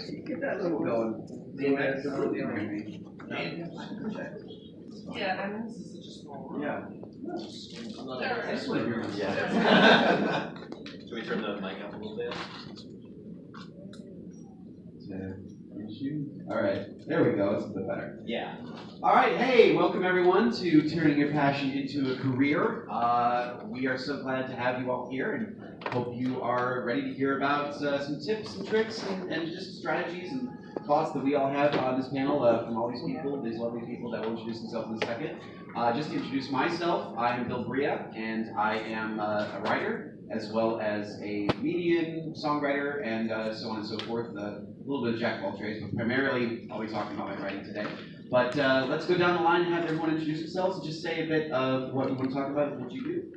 Get that little going. Yeah, I mean, this is such a small room. Yeah. I just want to hear this. Yeah. Should we turn the mic up a little bit? All right, there we go. It's a bit better. Yeah. All right, hey, welcome everyone to Turning Your Passion into a Career. We are so glad to have you all here, and hope you are ready to hear about some tips and tricks and just strategies and thoughts that we all have on this panel from all these people, these lovely people that will introduce themselves in a second. Just to introduce myself, I am Bria, and I am a writer, as well as a comedian, songwriter, and so on and so forth. A little bit of jack of all trades, but primarily I'll be talking about my writing today. But let's go down the line and have everyone introduce themselves and just say a bit of what you want to talk about and what you do.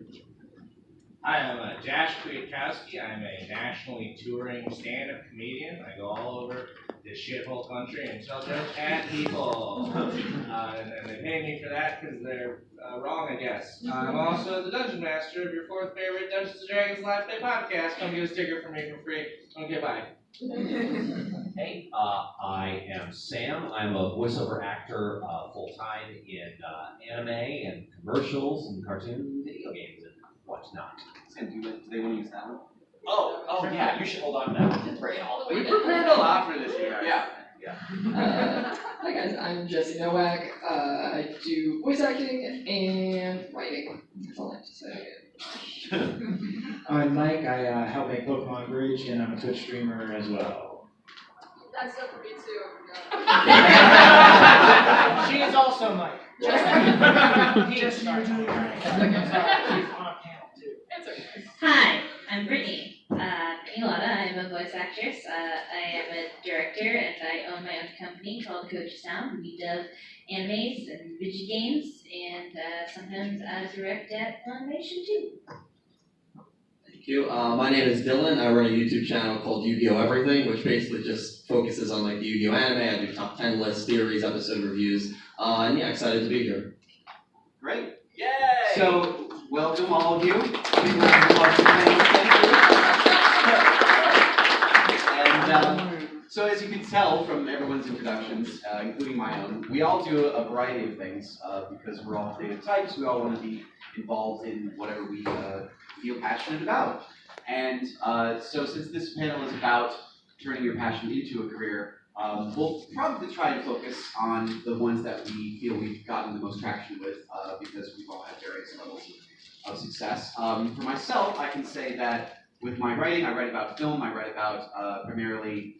Hi, I'm Josh Kwiatkowski. I'm a nationally touring stand-up comedian. I go all over this shithole country and tell jokes at people. And they pay me for that because they're wrong, I guess. I'm also the Dungeon Master of your fourth favorite Dungeons & Dragons Live Play podcast. Come get a sticker from me for free. Okay, bye. Hey, I am Sam. I'm a voiceover actor full-time in anime and commercials and cartoons and video games and whatnot. Sam, do they want to use that one? Oh yeah, you should hold on to that one. Didn't bring it all the way We down. prepared a lot for this year. Yeah. Hi guys, I'm Jesse Nowack. I do voice acting and writing. That's all I have to say. I'm Mike. I help make Pokemon Bridge, and I'm a Twitch streamer as well. That's up for me too. She is also Mike. Just Just on a panel too. It's okay. Hi, I'm Brittany. Lauda. I'm a voice actress. I am a director, and I own my own company called Coach Sound. We dub animes and video games, and sometimes I direct at animation too. Thank you. My name is Dylan. I run a YouTube channel called Yugioh Everything, which basically just focuses on like the Yu-Gi-Oh anime. I do top 10 lists, theories, episode reviews, and yeah, excited to be here. Great. Yay! So, welcome all of you. Big round of applause for Sam. Thank you. And so as you can tell from everyone's introductions, including my own, we all do a variety of things because we're all creative types. We all want to be involved in whatever we feel passionate about. And so since this panel is about turning your passion into a career, we'll probably try and focus on the ones that we feel we've gotten the most traction with because we've all had various levels of success. For myself, I can say that with my writing, I write about film, I write about primarily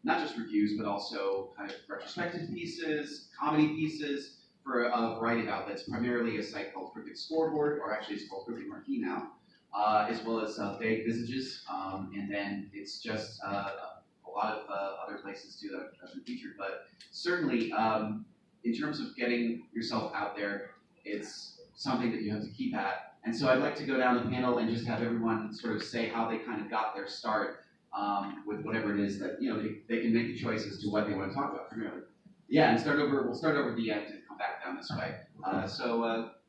not just reviews, but also kind of retrospective pieces, comedy pieces for a variety of outlets, primarily a site called Perfect Scoreboard, or actually it's called Perfect Marquee now, as well as Vague Visages, and then it's just a lot of other places too that have been featured. But certainly, in terms of getting yourself out there, it's something that you have to keep at. And so I'd like to go down the panel and just have everyone sort of say how they kind of got their start with whatever it is that, you know, they can make a choice as to what they want to talk about primarily. Yeah, and we'll start over at the end and come back down this way. So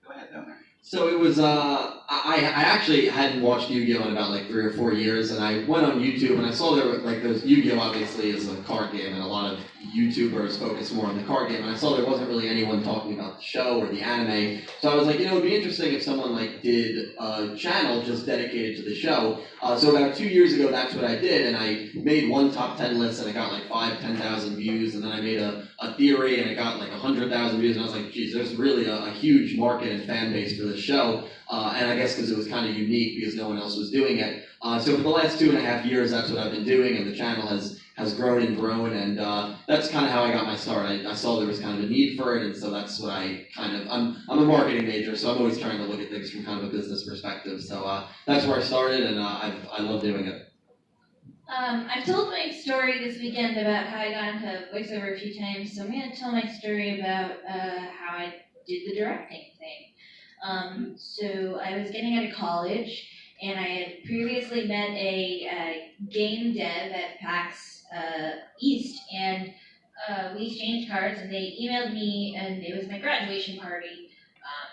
go ahead down there. So it was, I actually hadn't watched Yu-Gi-Oh in about like 3 or 4 years, and I went on YouTube and I saw there were like those, Yu-Gi-Oh obviously is a card game, and a lot of YouTubers focus more on the card game, and I saw there wasn't really anyone talking about the show or the anime, so I was like, you know, it'd be interesting if someone like did a channel just dedicated to the show. So about 2 years ago, that's what I did, and I made one top 10 list, and it got like 5,000-10,000 views, and then I made a theory, and it got like 100,000 views, and I was like, geez, there's really a huge market and fan base for this show, and I guess because it was kind of unique because no one else was doing it. So for the last 2.5 years, that's what I've been doing, and the channel has grown and grown, and that's kind of how I got my start. I saw there was kind of a need for it, and so that's what I kind of, I'm a marketing major, so I'm always trying to look at things from kind of a business perspective, so that's where I started, and I love doing it. I've told my story this weekend about how I got into voiceover a few times, so I'm going to tell my story about how I did the directing thing. So I was getting out of college, and I had previously met a game dev at PAX East, and we exchanged cards, and they emailed me, and it was my graduation party,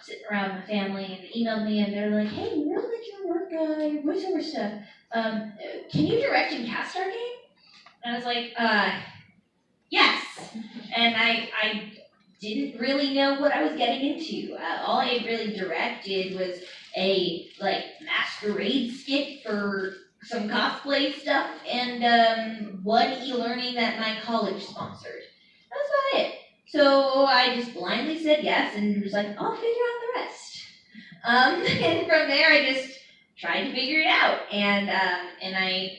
sitting around with my family, and they emailed me, and they're like, hey, we really like your work, your voiceover stuff. Can you direct and cast our game? And I was like, yes. And I didn't really know what I was getting into. All I had really directed was a like masquerade skit for some cosplay stuff and one e-learning that my college sponsored. That was about it. So I just blindly said yes and was like, I'll figure out the rest. And from there I just tried to figure it out. And I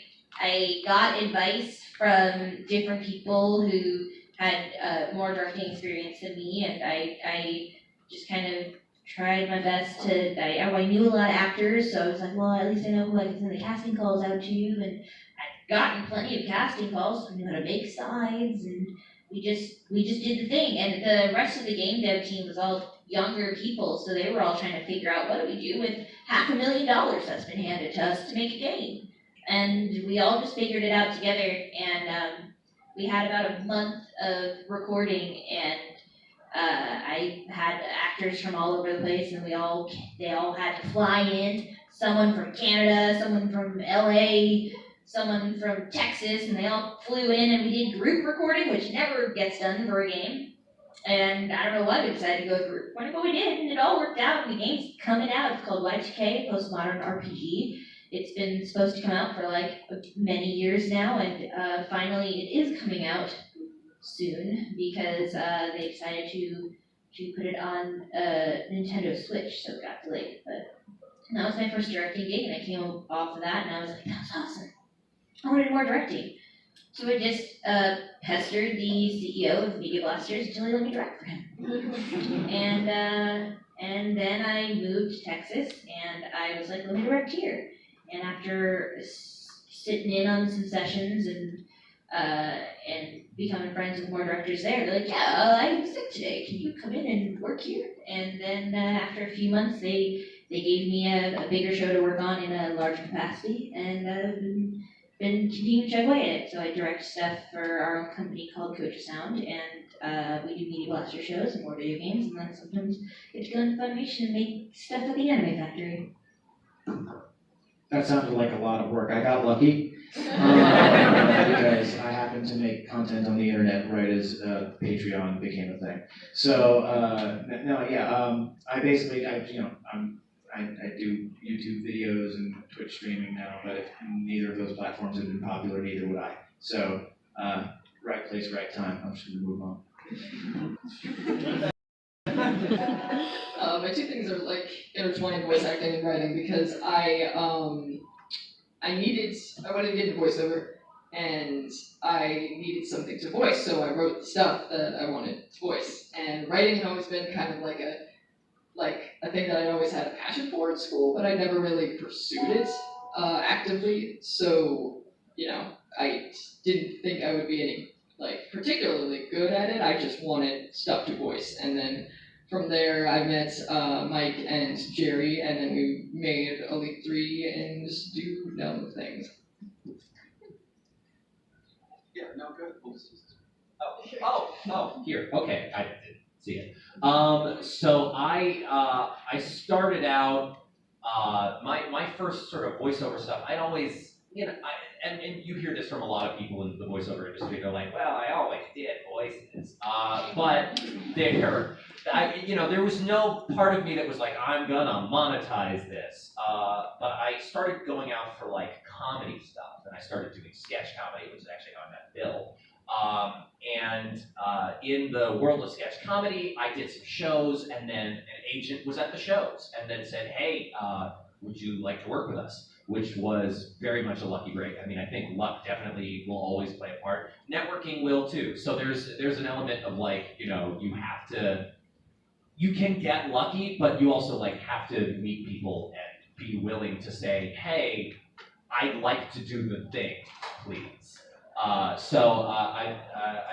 got advice from different people who had more directing experience than me, and I just kind of tried my best to, I knew a lot of actors, so I was like, well, at least I know who I can send the casting calls out to, and I'd gotten plenty of casting calls, so I knew how to make sides, and we just did the thing, and the rest of the game dev team was all younger people, so they were all trying to figure out what do we do with $500,000 that's been handed to us to make a game. And we all just figured it out together, and we had about a month of recording, and I had actors from all over the place, and they all had to fly in. Someone from Canada, someone from LA, someone from Texas, and they all flew in, and we did group recording, which never gets done for a game. And I don't know why we decided to go group recording, but we did, and it all worked out. And the game's coming out. It's called Y2K, Postmodern RPG. It's been supposed to come out for like many years now, and finally it is coming out soon because they decided to put it on Nintendo Switch, so it got delayed. But that was my first directing gig, and I came off of that, and I was like, that's awesome. I want to do more directing. So I just pestered the CEO of Media Blasters until he let me direct for him. And then I moved to Texas, and I was like, let me direct here. And after sitting in on some sessions and becoming friends with more directors there, they're like, yeah, I'm sick today. Can you come in and work here? And then after a few months, they gave me a bigger show to work on in a larger capacity, and been continuing to chug away at it. So I direct stuff for our own company called Coach Sound, and we do Media Blaster shows and more video games, and then sometimes get to go into Funimation and make stuff at the Anime Factory. That sounded like a lot of work. I got lucky because I happened to make content on the internet right as Patreon became a thing. So I basically I do YouTube videos and Twitch streaming now, but if neither of those platforms had been popular, neither would I. So right place, right time. I'm just gonna move on. My two things are like intertwined, voice acting and writing, because I wanted to get into voiceover, and I needed something to voice, so I wrote the stuff that I wanted to voice. And writing had always been kind of like a thing that I'd always had a passion for at school, but I never really pursued it actively. So, I didn't think I would be any particularly good at it. I just wanted stuff to voice, and then from there, I met Mike and Jerry, and then we made Elite 3 and just do dumb things. Yeah, no, good. Here. Okay, I didn't see it. So I started out my first sort of voiceover stuff. I'd always, and you hear this from a lot of people in the voiceover industry. They're like, well, I always did voices, but there was no part of me that was like, I'm gonna monetize this. But I started going out for comedy stuff, and I started doing sketch comedy, which is actually how I met Bill. In the world of sketch comedy, I did some shows, and then an agent was at the shows, and then said, hey, would you like to work with us? Which was very much a lucky break. I mean, I think luck definitely will always play a part. Networking will too. So there's an element of you can get lucky, but you also have to meet people and be willing to say, hey, I'd like to do the thing, please. So I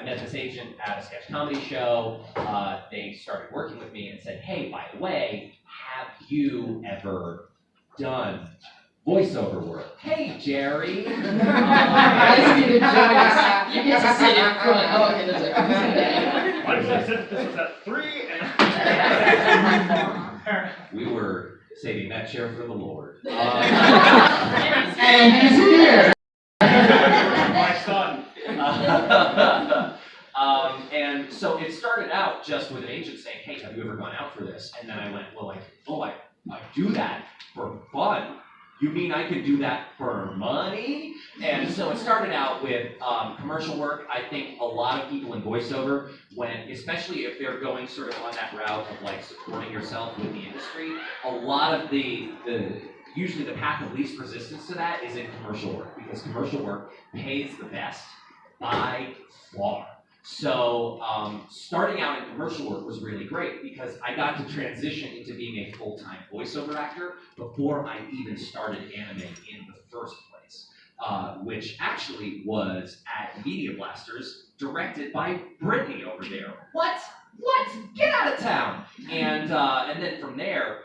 met this agent at a sketch comedy show. They started working with me and said, hey, by the way, have you ever done voiceover work? Hey, Jerry. You get to sit in front. Oh, okay, there's I said this was at 3 We were saving that chair for the Lord. And he's here. My son. And so it started out just with an agent saying, hey, have you ever gone out for this? And then I went, well, I do that for fun. You mean I could do that for money? And so it started out with commercial work. I think a lot of people in voiceover, especially if they're going sort of on that route of like supporting yourself with the industry, a lot of usually the path of least resistance to that is in commercial work, because commercial work pays the best by far. So starting out in commercial work was really great because I got to transition into being a full-time voiceover actor before I even started anime in the first place, which actually was at Media Blasters, directed by Brittany over there. What? Get out of town! And then from there,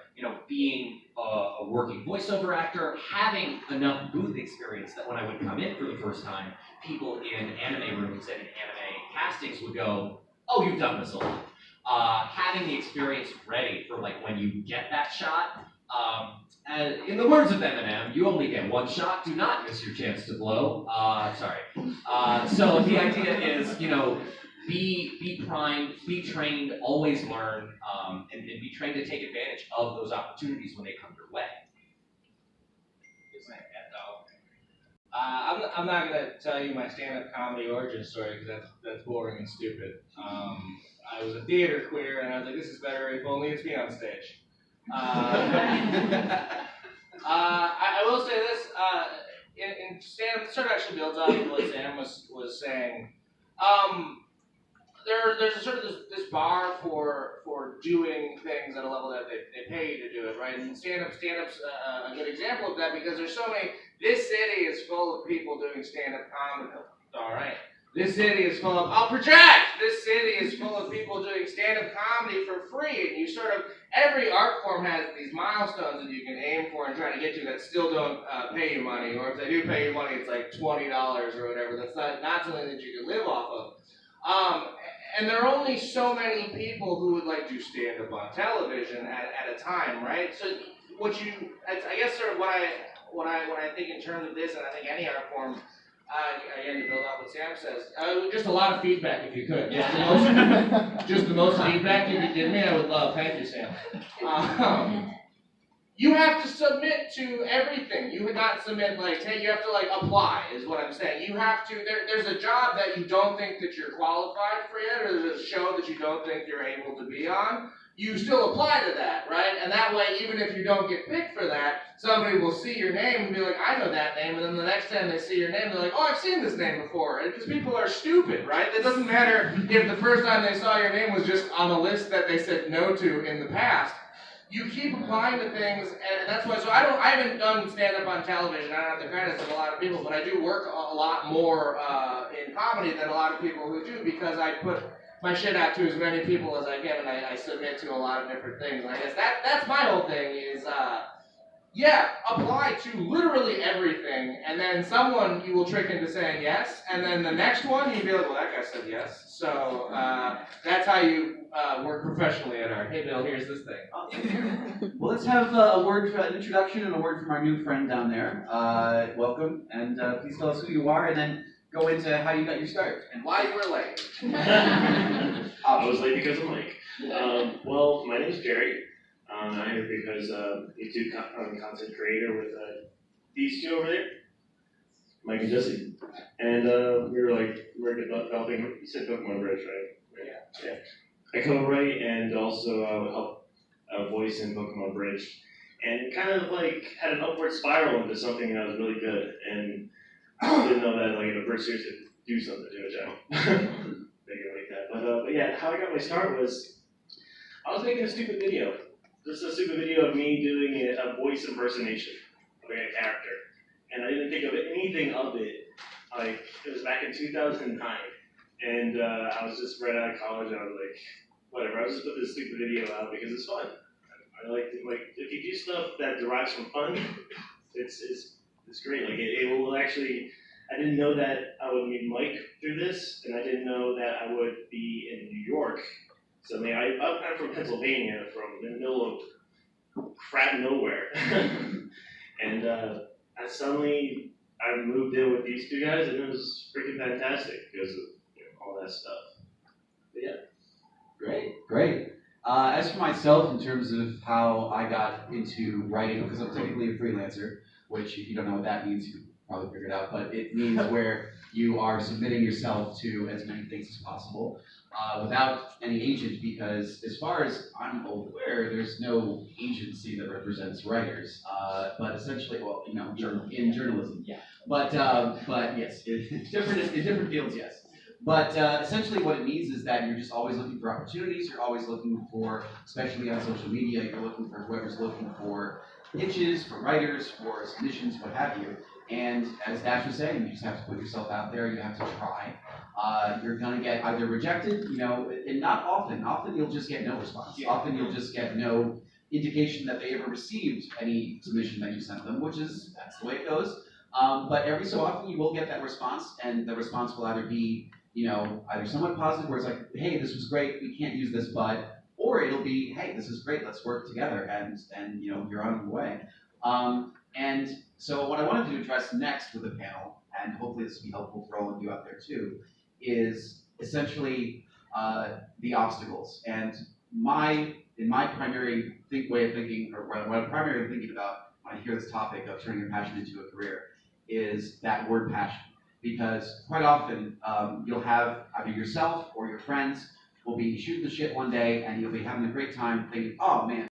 being a working voiceover actor, having enough booth experience that when I would come in for the first time, people in anime rooms and in anime castings would go, oh, you've done this a lot. Having the experience ready for like when you get that shot. And in the words of Eminem, you only get one shot, do not miss your chance to blow. So the idea is, be primed, be trained, always learn, and be trained to take advantage of those opportunities when they come your way. I'm not gonna tell you my stand-up comedy origin story because that's boring and stupid. I was a theater queer and I was like, this is better if only it's me on stage. I will say this, in stand-up, it sort of actually builds off of what Sam was saying. There's sort of this bar for doing things at a level that they pay you to do it, right? And stand-up's a good example of that because there's so many. This city is full of people doing stand-up comedy. All right. This city is full of. I'll project. This city is full of people doing stand-up comedy for free, and you sort of every art form has these milestones that you can aim for and try to get to that still don't pay you money, or if they do pay you money, it's like $20 or whatever. That's not something that you can live off of. And there are only so many people who would like to stand up on television at a time, right? So I guess sort of what I think in terms of this, and I think any art form, again to build off what Sam says, just a lot of feedback if you could. Just the most feedback you could give me, I would love. Thank you, Sam. You have to submit to everything. You would not submit hey, you have to apply is what I'm saying. You have to, there's a job that you don't think that you're qualified for yet, or there's a show that you don't think you're able to be on. You still apply to that, right? And that way, even if you don't get picked for that, somebody will see your name and be like, I know that name, and then the next time they see your name, they're like, oh, I've seen this name before. Because people are stupid, right? It doesn't matter if the first time they saw your name was just on a list that they said no to in the past. You keep applying to things, and that's why, I haven't done stand-up on television, I don't have the credits of a lot of people, but I do work a lot more in comedy than a lot of people who do, because I put my shit out to as many people as I can, and I submit to a lot of different things, and I guess that's my whole thing is, apply to literally everything, and then someone you will trick into saying yes, and then the next one you'd be like, well, that guy said yes. So that's how you work professionally at art. Hey, Bill, here's this thing. Well, let's have a word for an introduction and a word from our new friend down there. Welcome, and please tell us who you are, and then go into how you got your start and why you were late. I was late because of Mike. Well, my name is Jerry. I'm here because YouTube content creator with these two over there, Mike and Jesse. And we're developing, you said Pokemon Bridge, right? Yeah. I co-write and also help voice in Pokemon Bridge. And kind of had an upward spiral into something that was really good. And I didn't know that if a Bridge series could do something to a channel. Make it like that. But yeah, how I got my start was, I was making a stupid video. Just a stupid video of me doing a voice impersonation of a character. And I didn't think of anything of it. It was back in 2009. And I was just right out of college and I was like, whatever, I'll just put this stupid video out because it's fun. I if you do stuff that derives from fun, it's great. It will actually, I didn't know that I would meet Mike through this, and I didn't know that I would be in New York. So I'm from Pennsylvania, from the middle of crap nowhere. And I I moved in with these two guys, and it was freaking fantastic because of all that stuff. But yeah. Great. As for myself, in terms of how I got into writing, because I'm technically a freelancer, which if you don't know what that means, you can probably figure it out, but it means where you are submitting yourself to as many things as possible without any agent, because as far as I'm aware, there's no agency that represents writers, but essentially, well, in journalism. Yeah. But yes, in different fields, yes. But essentially what it means is that you're just always looking for opportunities, you're always looking for, especially on social media, you're looking for whoever's looking for pitches, for writers, for submissions, what have you. And as Dash was saying, you just have to put yourself out there, you have to try. You're gonna get either rejected, and not often. Often you'll just get no response. Yeah. Often you'll just get no indication that they ever received any submission that you sent them, that's the way it goes. But every so often you will get that response, and the response will either be either somewhat positive where it's like, hey, this was great, we can't use this, but, or it'll be, hey, this is great, let's work together, and you're on your way. And so what I wanted to address next with the panel, and hopefully this will be helpful for all of you out there too, is essentially the obstacles. And in my primary way of thinking, or what I'm primarily thinking about when I hear this topic of turning your passion into a career, is that word passion. Because quite often, you'll have either yourself or your friends will be shooting the shit one day and you'll be having a great time thinking, oh man,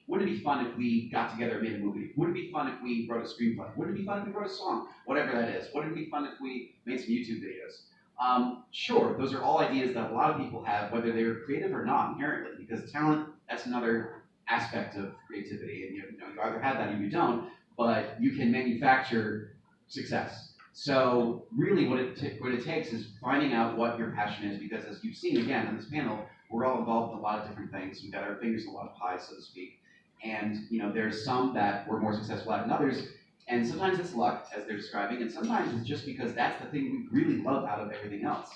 wouldn't it be fun if we got together and made a movie? Wouldn't it be fun if we wrote a screenplay? Wouldn't it be fun if we wrote a song? Whatever that is. Wouldn't it be fun if we made some YouTube videos? Sure, those are all ideas that a lot of people have, whether they're creative or not inherently, because talent, that's another aspect of creativity. And you either have that or you don't, but you can manufacture success. So really what it takes is finding out what your passion is, because as you've seen again on this panel, we're all involved in a lot of different things. We've got our fingers in a lot of pies, so to speak. And there's some that we're more successful at than others, and sometimes it's luck, as they're describing, and sometimes it's just because that's the thing we really love out of everything else.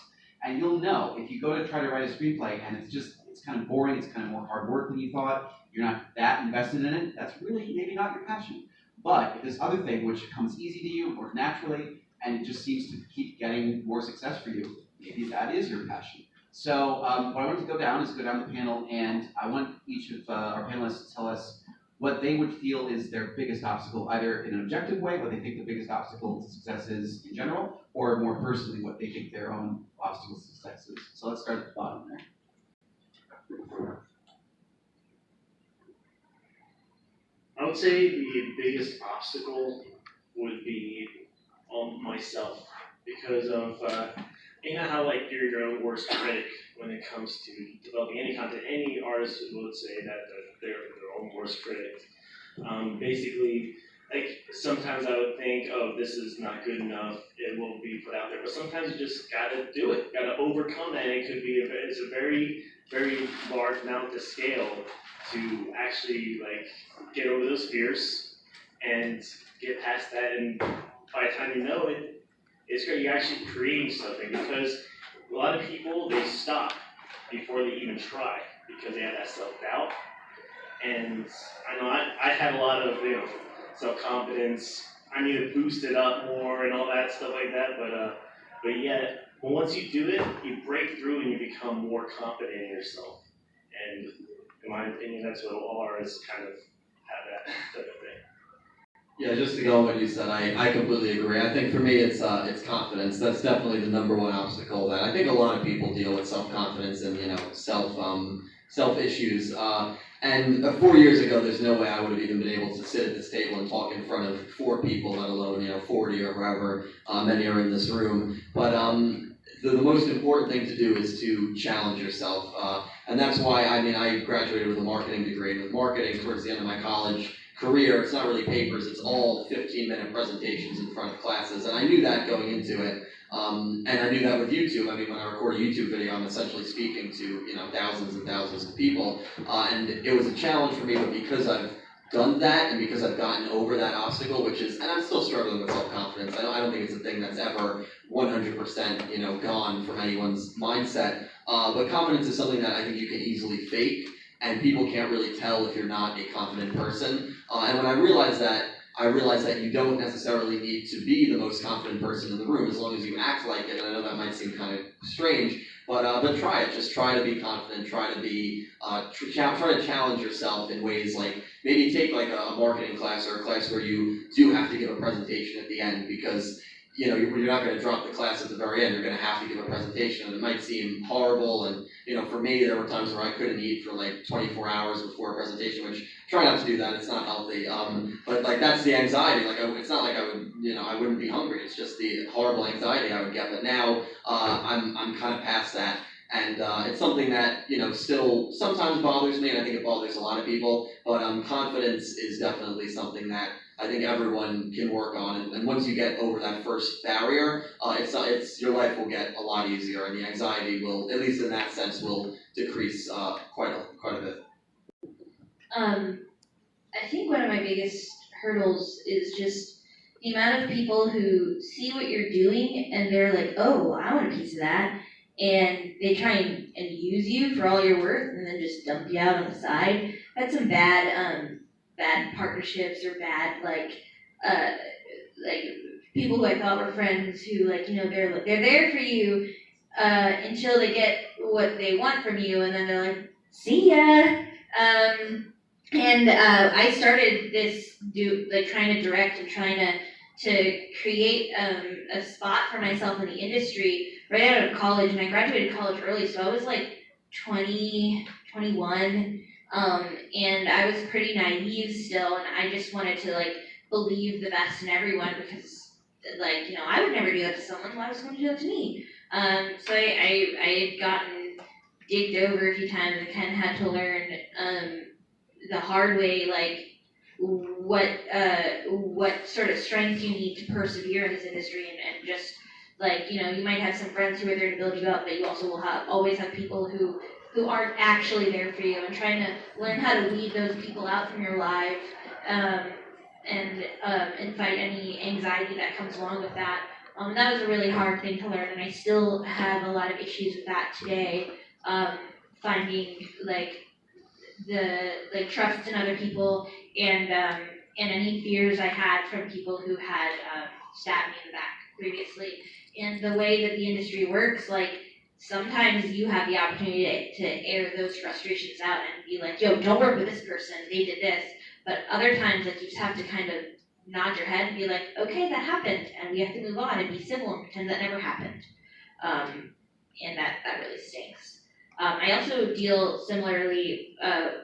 And you'll know if you go to try to write a screenplay and it's kind of boring, it's kind of more hard work than you thought, you're not that invested in it, that's really maybe not your passion. But if this other thing, which comes easy to you, more naturally, and it just seems to keep getting more success for you, maybe that is your passion. So what I want to go down the panel, and I want each of our panelists to tell us what they would feel is their biggest obstacle, either in an objective way, what they think the biggest obstacle to success is in general, or more personally, what they think their own obstacles to success is. So let's start at the bottom there. I would say the biggest obstacle would be myself, because of how you're your own worst critic when it comes to developing any content. Any artist would say that they're their own worst critic. Basically, sometimes I would think, oh, this is not good enough, it won't be put out there. But sometimes you just gotta do it, gotta overcome that. It could be it's a very, very large amount to scale to actually get over those fears and get past that. And by the time you know it, it's great. You're actually creating something, because a lot of people, they stop before they even try because they have that self-doubt. And I know I had a lot of self-confidence. I need to boost it up more and all that stuff like that. But yet, once you do it, you break through and you become more confident in yourself. And in my opinion, that's what all artists kind of have that type of thing. Yeah, just to go on what you said, I completely agree. I think for me it's confidence. That's definitely the number one obstacle that I think a lot of people deal with, self-confidence and self issues. And 4 years ago, there's no way I would have even been able to sit at this table and talk in front of 4 people, let alone 40 or however many are in this room. But the most important thing to do is to challenge yourself, and that's why I graduated with a marketing degree. And with marketing, towards the end of my college career, it's not really papers, it's all 15-minute presentations in front of classes, and I knew that going into it, and I knew that with YouTube. When I record a YouTube video, I'm essentially speaking to thousands and thousands of people, and it was a challenge for me, but because I've done that, and because I've gotten over that obstacle, and I'm still struggling with self-confidence, I don't think it's a thing that's ever 100% gone from anyone's mindset, but confidence is something that I think you can easily fake, and people can't really tell if you're not a confident person. And when I realized that, I realized that you don't necessarily need to be the most confident person in the room as long as you act like it. And I know that might seem kind of strange, but try it. Just try to be confident. Try to be try to challenge yourself in ways like maybe take like a marketing class or a class where you do have to give a presentation at the end, because you know you're not going to drop the class at the very end. You're going to have to give a presentation, and it might seem horrible. And you know, for me, there were times where I couldn't eat for like 24 hours before a presentation, which try not to do that. It's not healthy. But like that's the anxiety. Like it's not like I would, you know, I wouldn't be hungry. It's just the horrible anxiety I would get. But now I'm kind of past that, and it's something that you know still sometimes bothers me, and I think it bothers a lot of people. But confidence is definitely something that I think everyone can work on, and once you get over that first barrier, it's your life will get a lot easier, and the anxiety will, at least in that sense, will decrease quite a bit. I think one of my biggest hurdles is just the amount of people who see what you're doing and they're like, oh, I want a piece of that, and they try and use you for all your worth and then just dump you out on the side. I've had some bad partnerships or bad like people who I thought were friends who like, you know, they're there for you until they get what they want from you, and then they're like, see ya. I started this trying to direct and trying to create a spot for myself in the industry right out of college, and I graduated college early, so I was like 20, 21, and I was pretty naive still, and I just wanted to like believe the best in everyone because like, you know, I would never do that to someone, why was someone do that to me? So I had gotten digged over a few times and kind of had to learn the hard way, like what sort of strength you need to persevere in this industry, and just like, you know, you might have some friends who are there to build you up, but you also will always have people who aren't actually there for you, and trying to learn how to weed those people out from your life, and fight any anxiety that comes along with that. That was a really hard thing to learn, and I still have a lot of issues with that today. Finding like the trust in other people, and any fears I had from people who had stabbed me in the back previously. And the way that the industry works, like sometimes you have the opportunity to air those frustrations out and be like, yo, don't work with this person, they did this. But other times, like, you just have to kind of nod your head and be like, okay, that happened, and we have to move on and be civil and pretend that never happened. And that really stinks. I also deal similarly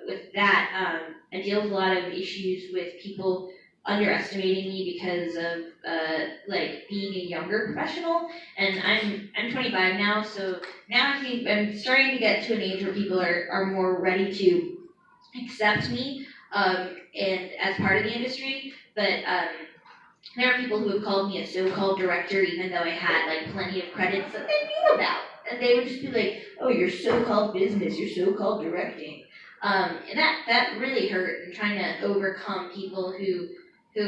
with that. I deal with a lot of issues with people underestimating me because of like being a younger professional, and I'm 25 now, so now I think I'm starting to get to an age where people are more ready to accept me and as part of the industry, but there are people who have called me a so-called director even though I had like plenty of credits that they knew about, and they would just be like, oh, you're so-called business, you're so-called directing, and that really hurt, and trying to overcome people who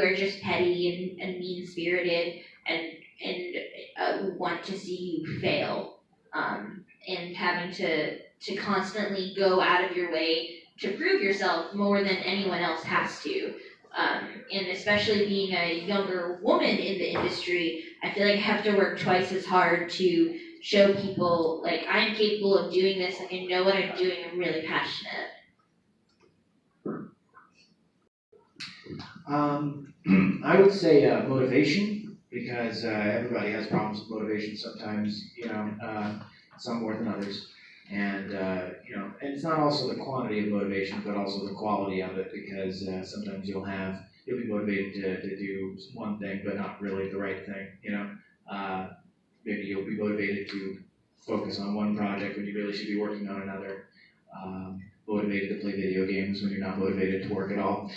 are just petty and mean-spirited and want to see you fail, and having to constantly go out of your way to prove yourself more than anyone else has to. And especially being a younger woman in the industry, I feel like I have to work twice as hard to show people, like, I'm capable of doing this, like, I know what I'm doing, I'm really passionate. I would say motivation, because everybody has problems with motivation sometimes, you know, some more than others. And, you know, and it's not also the quantity of motivation, but also the quality of it, because sometimes you'll be motivated to do one thing, but not really the right thing, you know. Maybe you'll be motivated to focus on one project when you really should be working on another. Motivated to play video games when you're not motivated to work at all.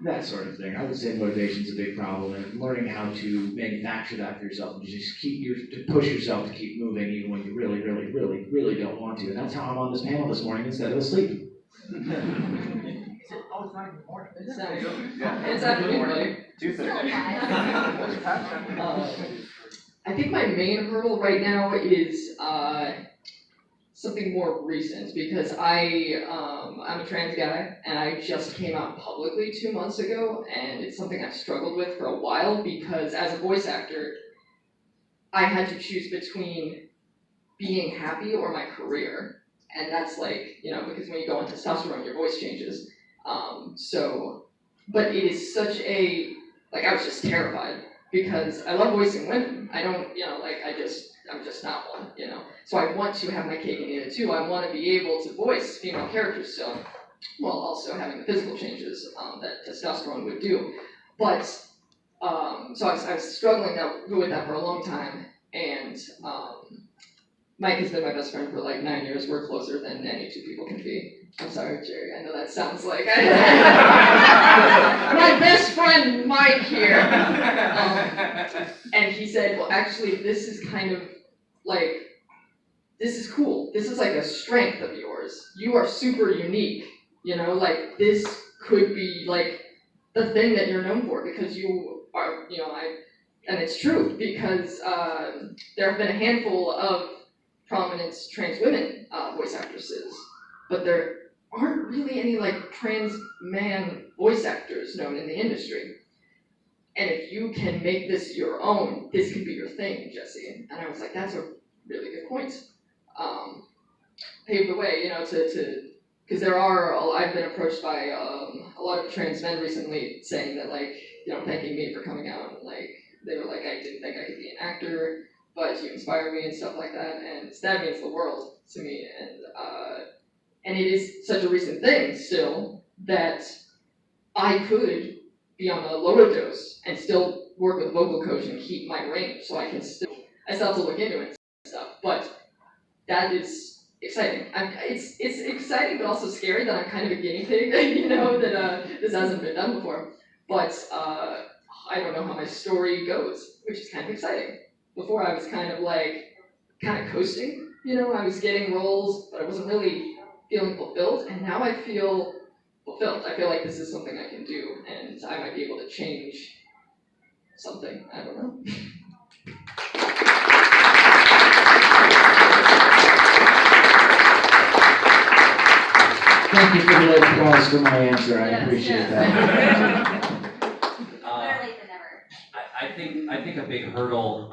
That sort of thing. I would say motivation is a big problem, and learning how to manufacture that for yourself, and just to push yourself to keep moving even when you really, really, really, really don't want to. And that's how I'm on this panel this morning instead of asleep. Oh, it's not even morning. It's afternoon, buddy. 2:30. I think my main hurdle right now is something more recent, because I'm a trans guy, and I just came out publicly 2 months ago, and it's something I've struggled with for a while, because as a voice actor, I had to choose between being happy or my career. And that's like, because when you go on testosterone, your voice changes. But it is such a, I was just terrified, because I love voicing women. I don't, I'm just not one, So I want to have my cake and eat it too. I want to be able to voice female characters still, while also having the physical changes that testosterone would do. But, so I was struggling with that for a long time, and Mike has been my best friend for like 9 years. We're closer than any two people can be. I'm sorry, Jerry. I know that sounds like my best friend Mike here. And he said, well, actually, this is kind of this is cool. This is like a strength of yours. You are super unique. This could be like the thing that you're known for, because you are, and it's true, because there have been a handful of prominent trans women voice actresses, but there aren't really any trans man voice actors known in the industry. And if you can make this your own, this could be your thing, Jesse. And I was like, that's a really good point. Pave the way, because I've been approached by a lot of trans men recently saying that thanking me for coming out, they were like, I didn't think I could be an actor, but you inspire me and stuff like that, and that means the world to me. And it is such a recent thing still that I could be on a lower dose and still work with a vocal coach and keep my range, so I still have to look into it and stuff. But that is exciting. It's exciting, but also scary that I'm kind of a guinea pig, that this hasn't been done before. But I don't know how my story goes, which is kind of exciting. Before I was kind of coasting, I was getting roles, but I wasn't really feeling fulfilled, and now I feel fulfilled. I feel like this is something I can do, and I might be able to change something. I don't know. Thank you for the round of applause for my answer. I appreciate that. Better late than never. I think a big hurdle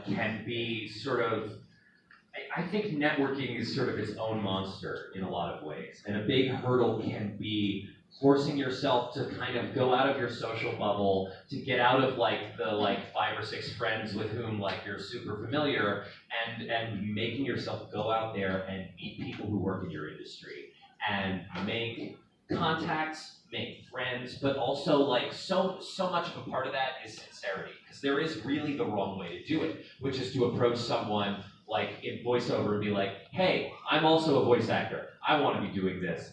can be sort of, I think networking is sort of its own monster in a lot of ways. And a big hurdle can be forcing yourself to kind of go out of your social bubble, to get out of the 5 or 6 friends with whom you're super familiar, and making yourself go out there and meet people who work in your industry and make contacts, make friends, but also so much of a part of that is sincerity, because there is really the wrong way to do it, which is to approach someone in voiceover and be like, hey, I'm also a voice actor. I want to be doing this.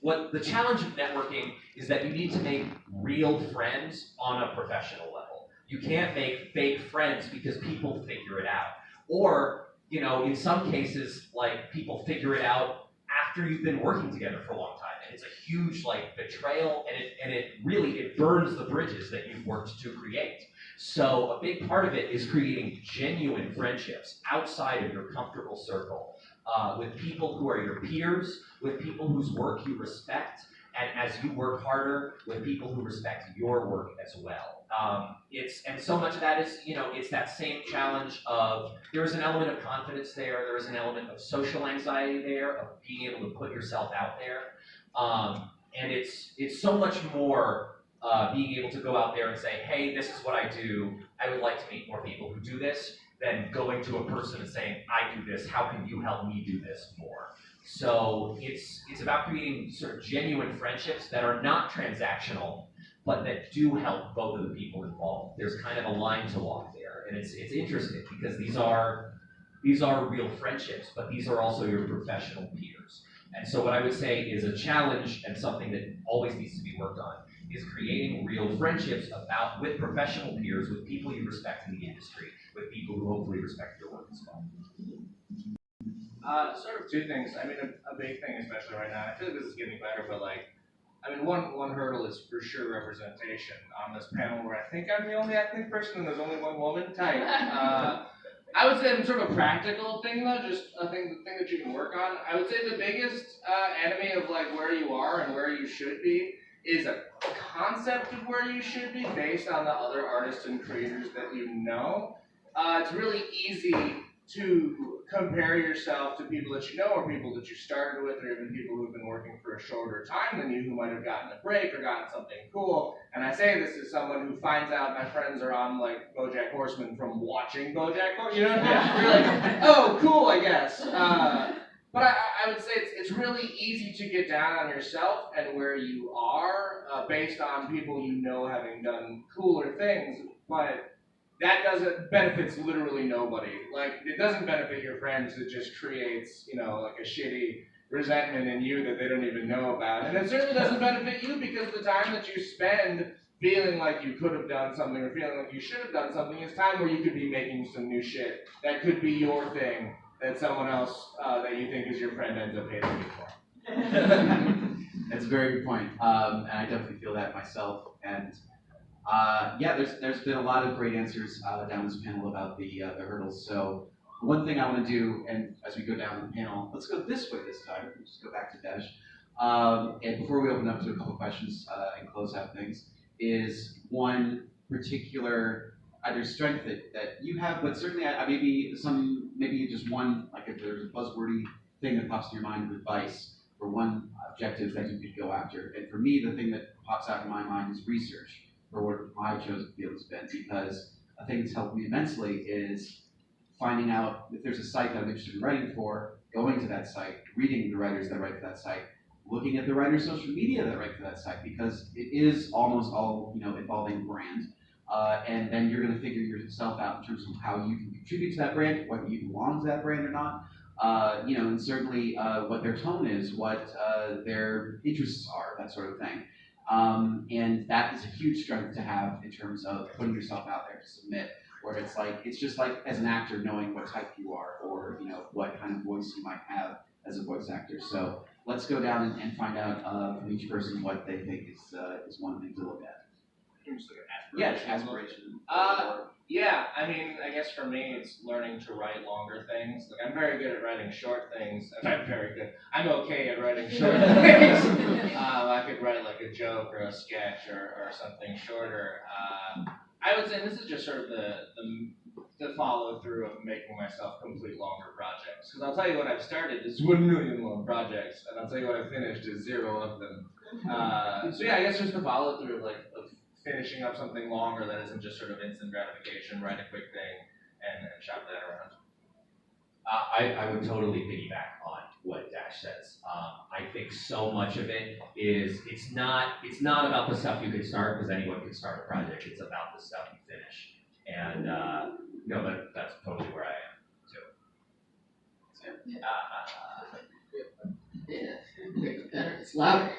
The challenge of networking is that you need to make real friends on a professional level. You can't make fake friends because people figure it out. Or, in some cases, people figure it out after you've been working together for a long time. And it's a huge betrayal, and it really burns the bridges that you've worked to create. So a big part of it is creating genuine friendships outside of your comfortable circle, with people who are your peers, with people whose work you respect, and as you work harder, with people who respect your work as well. And so much of that is, it's that same challenge of, there is an element of confidence there is an element of social anxiety there, of being able to put yourself out there. And it's so much more being able to go out there and say, hey, this is what I do, I would like to meet more people who do this, than going to a person and saying, I do this, how can you help me do this more? So it's about creating sort of genuine friendships that are not transactional, but that do help both of the people involved. There's kind of a line to walk there, and it's interesting because these are real friendships, but these are also your professional peers. And so what I would say is a challenge, and something that always needs to be worked on, is creating real friendships with professional peers, with people you respect in the industry, with people who hopefully respect your work as well. Sort of two things. I mean, a big thing, especially right now. I feel like this is getting better, but one hurdle is for sure representation on this panel, where I think I'm the only ethnic person and there's only one woman type. I would say sort of a practical thing though, just the thing that you can work on. I would say the biggest enemy of like where you are and where you should be is a concept of where you should be based on the other artists and creators that you know. It's really easy to compare yourself to people that you know or people that you started with or even people who've been working for a shorter time than you who might have gotten a break or gotten something cool. And I say this as someone who finds out my friends are on like BoJack Horseman from watching BoJack Horseman, you know what I mean? You're like, oh, cool, I guess. But I would say it's really easy to get down on yourself and where you are based on people you know having done cooler things, but that benefits literally nobody. Like, it doesn't benefit your friends, it just creates, like a shitty resentment in you that they don't even know about. And it certainly doesn't benefit you because the time that you spend feeling like you could have done something or feeling like you should have done something is time where you could be making some new shit. That could be your thing that someone else that you think is your friend ends up hating you for. That's a very good point. And I definitely feel that myself. And yeah, there's been a lot of great answers down this panel about the hurdles. So one thing I want to do, and as we go down the panel, let's go this way this time. We'll just go back to Desh. And before we open up to a couple questions and close out things, is one particular either strength that you have, but certainly maybe just one, like if there's a buzzwordy thing that pops in your mind of advice for one objective that you could go after. And for me, the thing that pops out in my mind is research for what my chosen field has been, because a thing that's helped me immensely is finding out if there's a site that I'm interested in writing for, going to that site, reading the writers that write for that site, looking at the writers' social media that write for that site, because it is almost all involving brand. And then you're going to figure yourself out in terms of how you can contribute to that brand, whether you belong to that brand or not, and certainly what their tone is, what their interests are, that sort of thing. And that is a huge strength to have in terms of putting yourself out there to submit, where it's just like as an actor knowing what type you are or what kind of voice you might have as a voice actor. So let's go down and find out from each person what they think is one thing to look at. Yeah, aspiration. Yeah, I mean, I guess for me, it's learning to write longer things. Like, I'm very good at writing short things. I'm okay at writing short things. I could write like a joke or a sketch or something shorter. I would say this is just sort of the follow through of making myself complete longer projects. Because I'll tell you what I've started is 1 million long projects, and I'll tell you what I've finished is 0 of them. So yeah, I guess just the follow through of finishing up something longer that isn't just sort of instant gratification, write a quick thing, and shop that around. I would totally piggyback on what Dash says. I think so much of it is, it's not about the stuff you can start, because anyone can start a project. It's about the stuff you finish. And that's totally where I am too. Yeah, it's louder.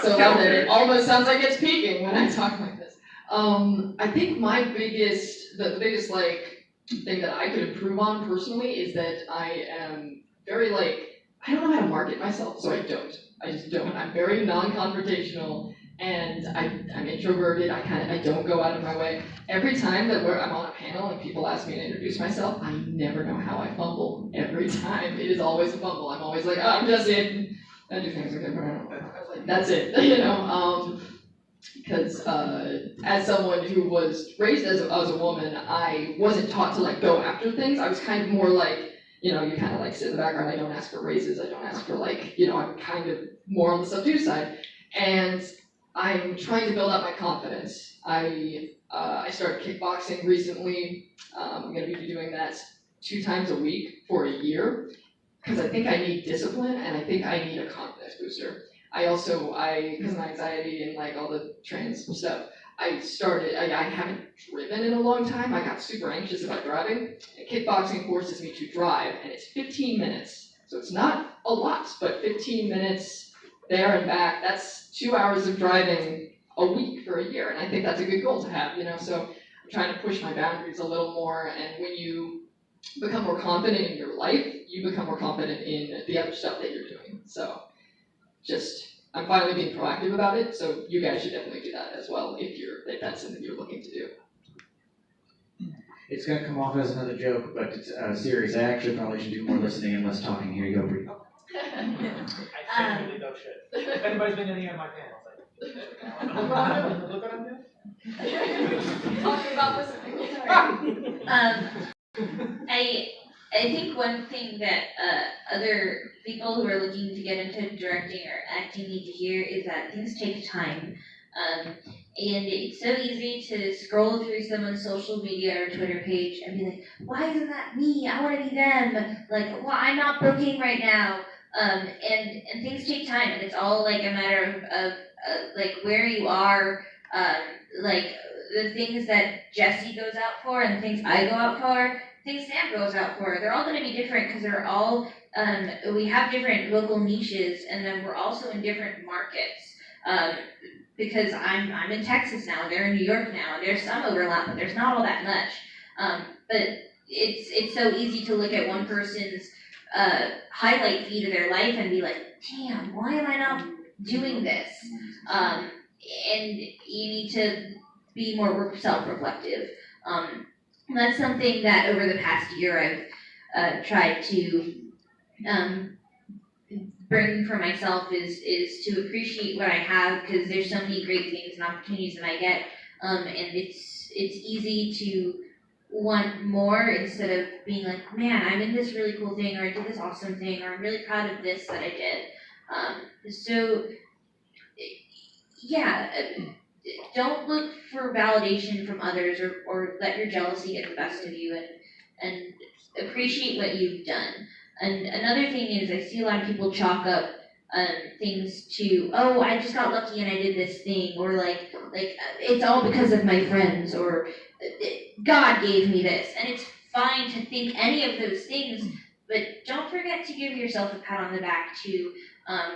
So loud that it almost sounds like it's peaking when I talk like this. I think the biggest thing that I could improve on personally is that I am very I don't know how to market myself, so I just don't. I'm very non-confrontational, and I'm introverted. I don't go out of my way. Every time that I'm on a panel and people ask me to introduce myself, I never know how I fumble. Every time, it is always a fumble. I'm always like, oh, I'm just in. I do things like that. That's it, because as someone who was raised as a woman, I wasn't taught to go after things. I was kind of more you kind of sit in the background. I don't ask for raises. I don't ask for I'm kind of more on the subdue side, and I'm trying to build up my confidence. I started kickboxing recently. I'm going to be doing that 2 times a week for a year, because I think I need discipline and I think I need a confidence booster. Because of my anxiety and all the trans stuff, I haven't driven in a long time. I got super anxious about driving, and kickboxing forces me to drive, and it's 15 minutes. So it's not a lot, but 15 minutes there and back, that's 2 hours of driving a week for a year, and I think that's a good goal to have, So I'm trying to push my boundaries a little more, and when you become more confident in your life, you become more confident in the other stuff that you're doing. So I'm finally being proactive about it, so you guys should definitely do that as well if that's something you're looking to do. It's gonna come off as another joke, but it's serious. I actually probably should do more listening and less talking. Here you go, Bria. I genuinely don't shit. If anybody's been in any of my panels, like, look what I'm doing, look what I'm doing. Talking about listening. I think one thing that other people who are looking to get into directing or acting need to hear is that things take time. And it's so easy to scroll through someone's social media or Twitter page and be like, why isn't that me? I want to be them. Like, well, I'm not booking right now. And things take time, and it's all like a matter of like where you are, like the things that Jesse goes out for and things I go out for, things Sam goes out for. They're all going to be different because they're all, we have different local niches, and then we're also in different markets. Because I'm in Texas now, and they're in New York now, and there's some overlap, but there's not all that much. But it's so easy to look at one person's highlight feed of their life and be like, damn, why am I not doing this? And you need to be more self-reflective. That's something that over the past year I've tried to bring for myself is to appreciate what I have, because there's so many great things and opportunities that I get, and it's easy to want more instead of being like, man, I'm in this really cool thing, or I did this awesome thing, or I'm really proud of this that I did. So yeah, don't look for validation from others, or let your jealousy get the best of you, and appreciate what you've done. And another thing is, I see a lot of people chalk up things to, oh, I just got lucky and I did this thing, or like it's all because of my friends, or God gave me this. And it's fine to think any of those things, but don't forget to give yourself a pat on the back too,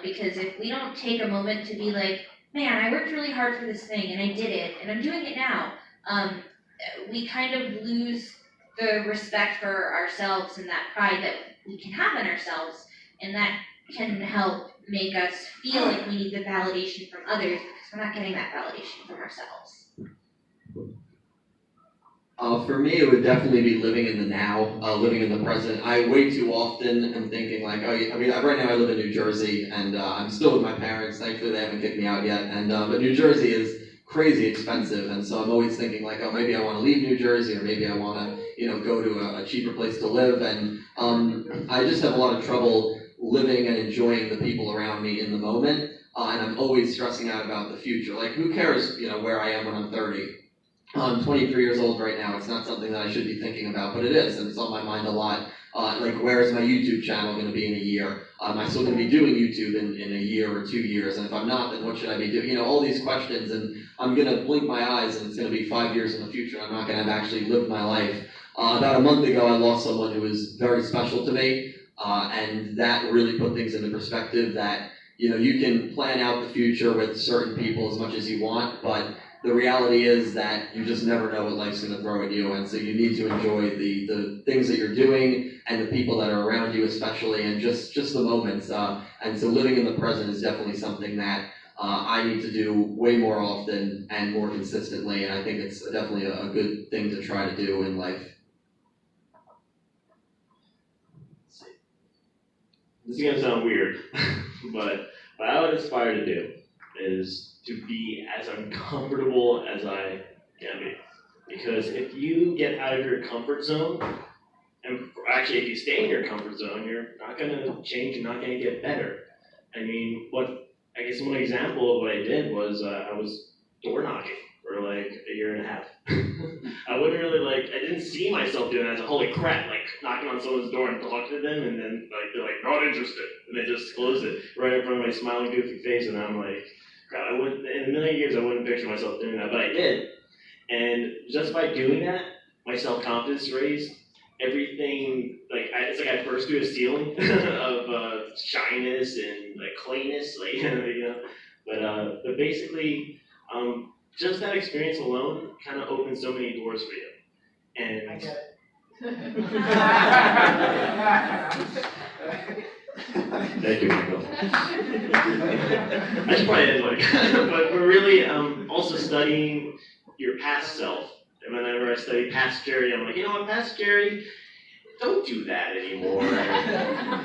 because if we don't take a moment to be like, man, I worked really hard for this thing and I did it and I'm doing it now, we kind of lose the respect for ourselves and that pride that we can have in ourselves, and that can help make us feel like we need the validation from others because we're not getting that validation from ourselves. For me, it would definitely be living in the now, living in the present. I way too often am thinking like, oh, yeah, I mean, right now I live in New Jersey, and I'm still with my parents. Thankfully, they haven't kicked me out yet. And but New Jersey is crazy expensive, and so I'm always thinking like, oh, maybe I want to leave New Jersey, or maybe I want to, go to a cheaper place to live. And I just have a lot of trouble living and enjoying the people around me in the moment, and I'm always stressing out about the future. Like, who cares, where I am when I'm 30? I'm 23 years old right now. It's not something that I should be thinking about, but it is, and it's on my mind a lot. Like, where is my YouTube channel going to be in a year? Am I still going to be doing YouTube in a year or 2 years? And if I'm not, then what should I be doing? All these questions, and I'm going to blink my eyes, and it's going to be 5 years in the future, and I'm not going to have actually lived my life. About a month ago, I lost someone who was very special to me, and that really put things into perspective that, you can plan out the future with certain people as much as you want, but the reality is that you just never know what life's going to throw at you, and so you need to enjoy the things that you're doing and the people that are around you especially, and just the moments. And so living in the present is definitely something that I need to do way more often and more consistently, and I think it's definitely a good thing to try to do in life. This is going to sound weird, but what I would aspire to do is to be as uncomfortable as I can be. Because if you get out of your comfort zone, and actually if you stay in your comfort zone, you're not going to change, you're not going to get better. I mean, one example of what I did was I was door knocking for like a year and a half. I wouldn't really I didn't see myself doing that. I was like, holy crap, knocking on someone's door and talking to them, and then they're like, not interested, and they just close it right in front of my smiling goofy face, and I'm like, crap, I wouldn't, in a million years I wouldn't picture myself doing that, but I did. And just by doing that, my self-confidence raised. Everything, it's like I burst through a ceiling of shyness and clayness, but basically, just that experience alone kind of opened so many doors for you. And I get thank you, Michael. I should probably end but we're really also studying your past self And whenever I study past Jerry, I'm like, you know what, past Jerry, don't do that anymore.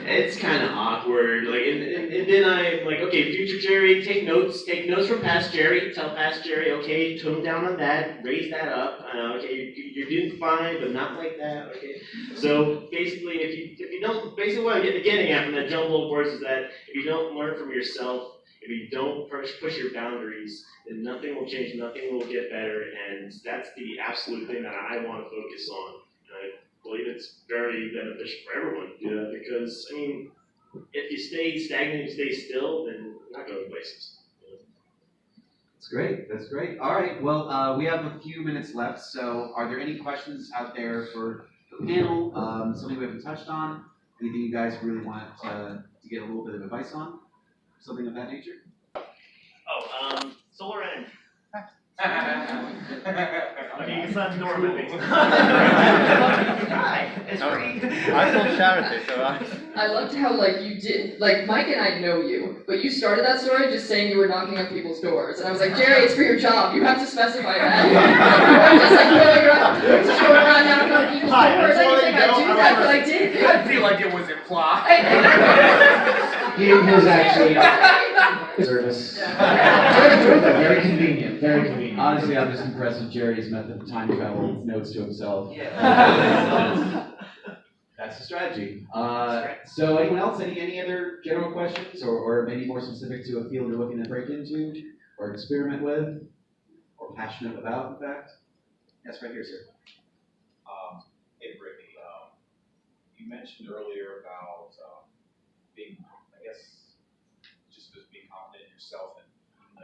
It's kind of awkward. Like, and then I'm like, okay, future Jerry, take notes from past Jerry. Tell past Jerry, okay, tone down on that, raise that up. Okay, you're doing fine, but not like that. Okay. So basically, if you don't, basically what I'm getting at from that jumble of words is that if you don't learn from yourself, if you don't push your boundaries, then nothing will change, nothing will get better, and that's the absolute thing that I want to focus on. And I believe it's very beneficial for everyone to do that because, I mean, if you stay stagnant, you stay still, then you're not going places. That's great. That's great. All right. Well, we have a few minutes left. So, are there any questions out there for the panel? Something we haven't touched on? Anything you guys really want to get a little bit of advice on? Something of that nature? Solar energy. Okay, it's not Norman. Hi, it's free. I told Charity, so I loved how, like, you did, like, Mike and I know you, but you started that story just saying you were knocking on people's doors. And I was like, Jerry, it's for your job. You have to specify that. You weren't just like going around, just going around knocking on people's doors. I didn't think I'd do that, but I did. I feel like it was implied. He was actually service. Very convenient, very convenient. Honestly, I'm just impressed with Jerry's method of time travel notes to himself. That's the strategy. So anyone else, any other general questions or maybe more specific to a field you're looking to break into or experiment with or passionate about, in fact? Yes, right here, sir. Hey, Brittany, you mentioned earlier about being, I guess, just being confident in yourself, and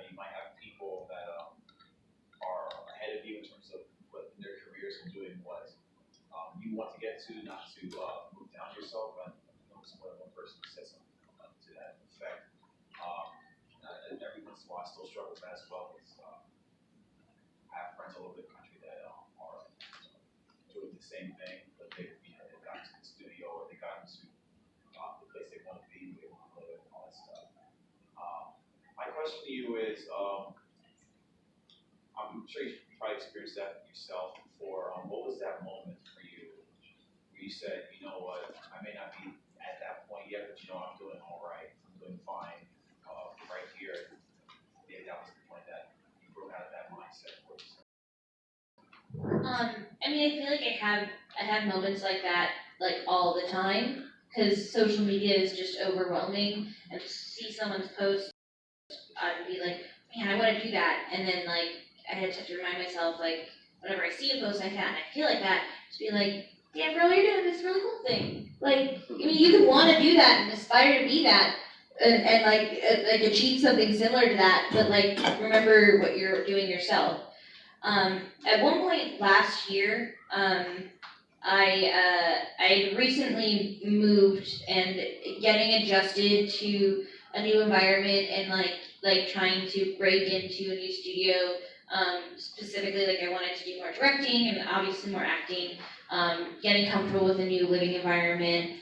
you might have people that are ahead of you in terms of what their careers and doing what you want to get to, not to move down yourself. But more than one person said something to that effect. And every once in a while, I still struggle with that as well. Because, I have friends all over the country that are doing the same thing, but they've gotten to the studio or they got into the place they want to be, they want to live, and all that stuff. My question to you is, I'm sure you've probably experienced that yourself before. What was that moment for you where you said, you know what, I may not be at that point yet, but I'm doing all right, I'm doing fine right here. Maybe that was the point that you broke out of that mindset for yourself. I mean, I feel like I have moments like that, like, all the time, because social media is just overwhelming, and to see someone's post, I'd be like, man, I want to do that, and then, like, I had to remind myself, like, whenever I see a post like that, and I feel like that, to be like, damn, bro, you're doing this really cool thing. Like, I mean, you could want to do that and aspire to be that, and like achieve something similar to that, but, like, remember what you're doing yourself. At one point last year, I recently moved and getting adjusted to a new environment and like trying to break into a new studio. Specifically, like, I wanted to do more directing and obviously more acting. Getting comfortable with a new living environment,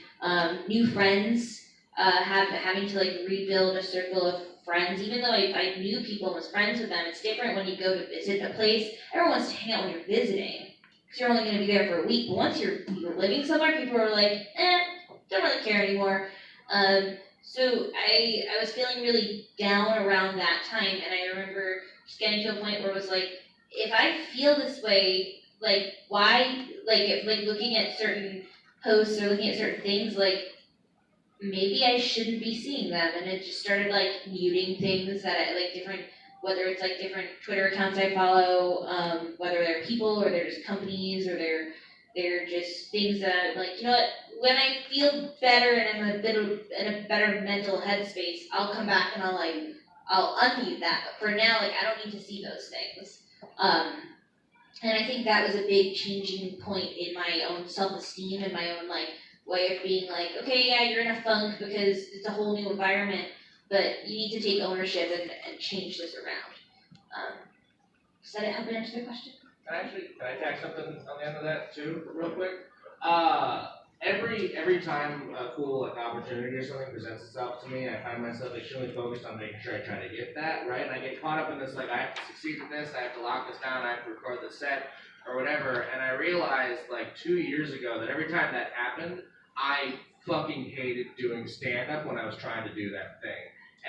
new friends, having to, like, rebuild a circle of friends. Even though I knew people and was friends with them, it's different when you go to visit a place. Everyone wants to hang out when you're visiting, because you're only going to be there for a week. But once you're living somewhere, people are like, don't really care anymore. So I was feeling really down around that time, and I remember just getting to a point where it was like, if I feel this way, like, why, like, if, like, looking at certain posts or looking at certain things, like, maybe I shouldn't be seeing them. And it just started, like, muting things that I, like, different, whether it's, like, different Twitter accounts I follow, whether they're people or they're just companies or they're just things that I'm like, you know what, when I feel better and I'm in a better mental headspace, I'll come back and I'll unmute that. But for now, like, I don't need to see those things. And I think that was a big changing point in my own self-esteem and my own, like, way of being like, okay, yeah, you're in a funk because it's a whole new environment, but you need to take ownership and change this around. Does that help answer the question? Can I tack something on the end of that too, real quick? Every time a cool, like, opportunity or something presents itself to me, I find myself extremely focused on making sure I try to get that, right? And I get caught up in this, like, I have to succeed in this, I have to lock this down, I have to record the set. or whatever, and I realized like 2 years ago that every time that happened, I fucking hated doing stand-up when I was trying to do that thing.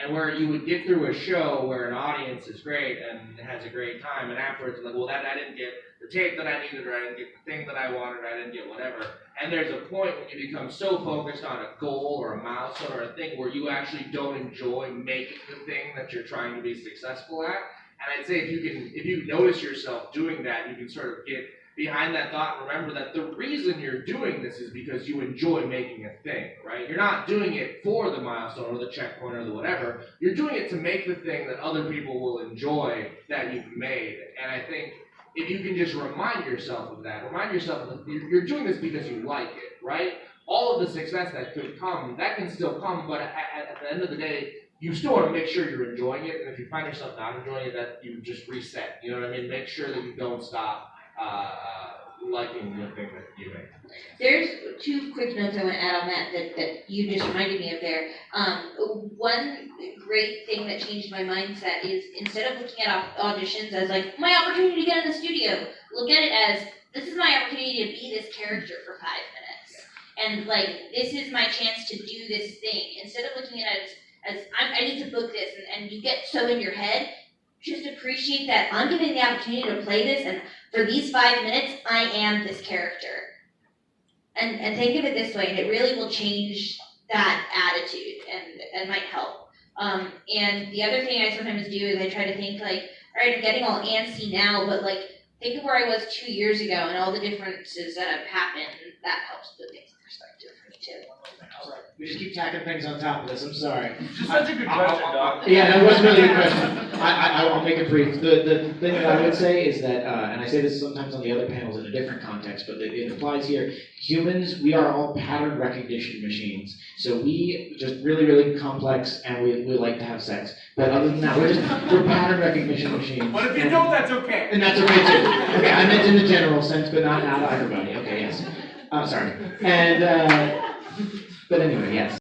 And where you would get through a show where an audience is great and has a great time, and afterwards, like, well, that I didn't get the tape that I needed, or I didn't get the thing that I wanted, or I didn't get whatever. And there's a point when you become so focused on a goal or a milestone or a thing where you actually don't enjoy making the thing that you're trying to be successful at. And I'd say if you notice yourself doing that, you can sort of get behind that thought and remember that the reason you're doing this is because you enjoy making a thing, right? You're not doing it for the milestone or the checkpoint or the whatever. You're doing it to make the thing that other people will enjoy that you've made. And I think if you can just remind yourself of that, remind yourself that you're doing this because you like it, right? All of the success that could come, that can still come, but at the end of the day, you still want to make sure you're enjoying it, and if you find yourself not enjoying it, that you just reset, you know what I mean? Make sure that you don't stop liking the thing that you make. There's 2 quick notes I want to add on that you just reminded me of there. One great thing that changed my mindset is instead of looking at auditions as like, my opportunity to get in the studio, look at it as, this is my opportunity to be this character for 5 minutes. And like, this is my chance to do this thing. Instead of looking at it as I need to book this, and you get so in your head, just appreciate that I'm given the opportunity to play this, and for these 5 minutes, I am this character. And think of it this way, and it really will change that attitude and might help. And the other thing I sometimes do is I try to think like, all right, I'm getting all antsy now, but like, think of where I was 2 years ago and all the differences that have happened, and that helps put things in perspective for me too. We just keep tacking things on top of this, I'm sorry. Just such a good question, Doc. Yeah, that was really a good question. I'll make it brief. The thing that I would say is that, and I say this sometimes on the other panels in a different context, but it applies here. Humans, we are all pattern recognition machines. So we just really complex, and we like to have sex. But other than that, we're pattern recognition machines. But if you don't, that's okay. And that's okay too. Okay, I meant in the general sense, but not everybody. Okay, yes. Sorry. And, but anyway, yes.